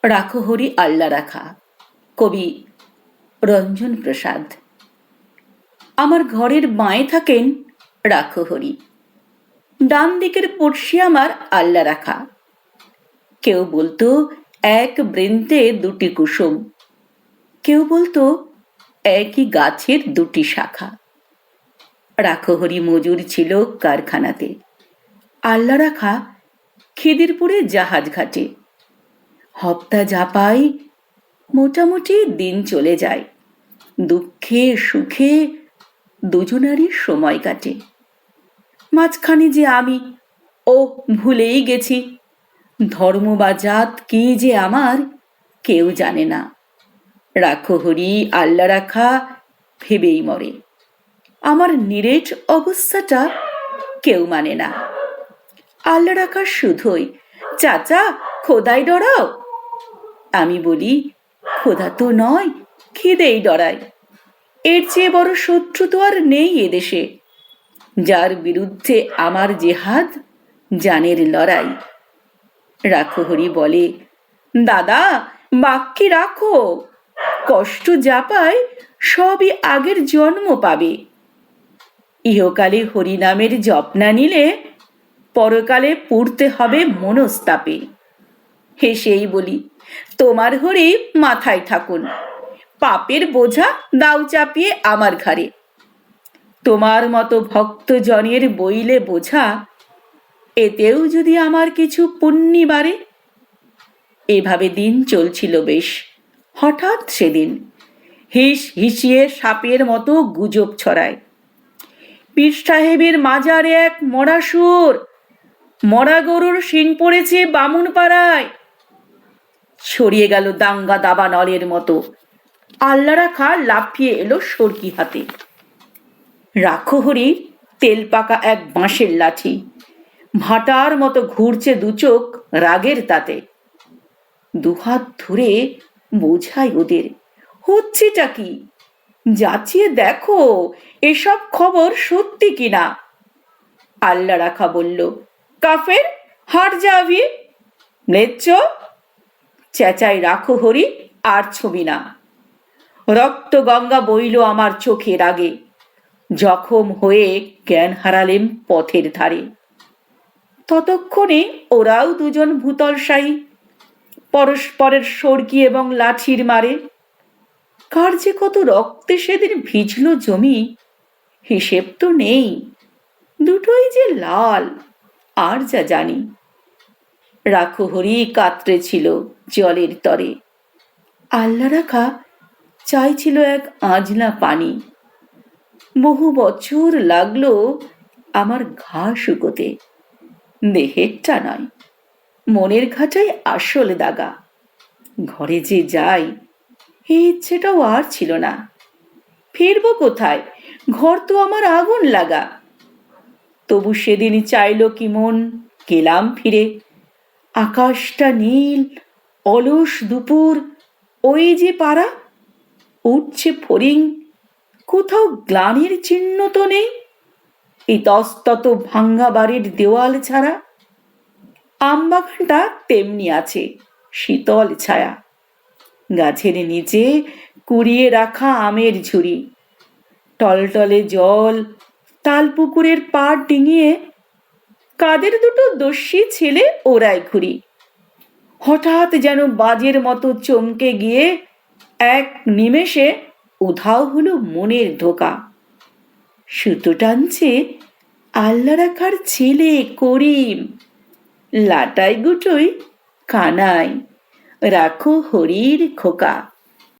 রাখো হরি আল্লা রাখা। কবি রঞ্জন প্রসাদ। আমার ঘরের বাঁয়ে থাকেন রাখো হরি, ডান দিকের পড়শি আমার আল্লা রাখা। কেউ বলতো এক বৃন্তে দুটি কুসুম, কেউ বলতো একই গাছের দুটি শাখা। রাখো হরি মজুর ছিল কারখানাতে, আল্লা রাখা খিদিরপুরে জাহাজ ঘাটে। হপ্তা ঝাপাই মোটামুটি দিন চলে যায়, দুঃখে সুখে দুজনারই সময় কাটে। মাঝখানে যে আমি, ও ভুলেই গেছি, ধর্ম বা জাত কি যে আমার কেউ জানে না। রাখো হরি আল্লা রাখা ভেবেই মরে, আমার নিরেট অবস্থাটা কেউ মানে না। আল্লা রাখা শুধুই, চাচা খোদাই ডরাও। আমি বলি, খোদা তো নয়, খিদেই ডরায়। এর চেয়ে বড় শত্রু তো আর নেই এদেশে, যার বিরুদ্ধে আমার জেহাদ জানের লড়াই। রাখো হরি বলে, দাদা বাক্যে রাখো, কষ্ট যা পায় সবই আগের জন্ম পাবে। ইহকালে হরিনামের জপ না নিলে পরকালে পুড়তে হবে মনস্তাপে। হেসেই বলি, তোমার হরি মাথায় থাকুন, পাপের বোঝা দাও চাপিয়ে আমার ঘাড়ে। তোমার মতো ভক্তজনের বইলে বোঝা, এতেও যদি আমার কিছু পুণ্যি বাড়ে। এভাবে দিন চলছিল বেশ। হঠাৎ সেদিন হিস হিসিয়ে সাপের মতো গুজব ছড়ায়, পীর সাহেবের মাজারে এক মরা সুর, মরা গরুর শিং পড়েছে বামুন পাড়ায়। ছড়িয়ে গেল দাঙ্গা দাবা নলের মতো। আল্লা রাখা লাফিয়ে এলো সরকি হাতে। রাখো হরির তেল পাকা এক বাঁশের লাঠি, ভাটার মতো ঘুরছে দুচোখ রাগের তাতে। দুহাত ধরে বোঝাই ওদের, হচ্ছেটা কি, যাচিয়ে দেখো এসব খবর সত্যি কিনা। আল্লা রাখা বলল, কাফের হাট যাবি লেচ্চ। চেঁচাই রাখো হরি, আর ছবি না। রক্ত গঙ্গা বইল আমার চোখের আগে, জখম হয়ে জ্ঞান হারালেম পথের ধারে। ততক্ষণে ওরাও দুজন ভূতলশায়ী, পরস্পরের সরকি এবং লাঠির মারে। কার যে কত রক্তে সেদিন ভিজল জমি, হিসেব তো নেই। দুটোই যে লাল, আর যা জানি। রাখো হরি কাতরে ছিল জলের তরে, আল্লা রাখা চাইছিল এক আজলা পানি। বহু বছর লাগলো আমার ঘা শুকোতে, দেহেরটা নয়, মনের ঘাটাই আসল দাগা। ঘরে যে যাই এই ইচ্ছেটাও আর ছিল না। ফিরবো কোথায়, ঘর তো আমার আগুন লাগা। তবু সেদিন চাইল কি মন, গেলাম ফিরে। আকাশটা নীল, অলস দুপুর, ওই যে পাড়া, উঠছে ফড়িং, কোথাও গ্লানির চিহ্ন তো নেই ইতস্তত ভাঙ্গা বাড়ির দেওয়াল ছাড়া। আমবাগানটা তেমনি আছে, শীতল ছায়া। গাছের নিচে কুড়িয়ে রাখা আমের ঝুড়ি, টলটলে জল, তালপুকুরের পাড় ডিঙিয়ে কাদের দুটো দস্যি ছেলে ওরাই ঘুরি। হঠাৎ যেন বাজের মতো চমকে গিয়ে এক নিমেষে উধাও হলো মনের ধোকা। সুতো টানছে আল্লা রাখার ছেলে করিম, লাটাই গুটোই কানাই, রাখো হরির খোকা।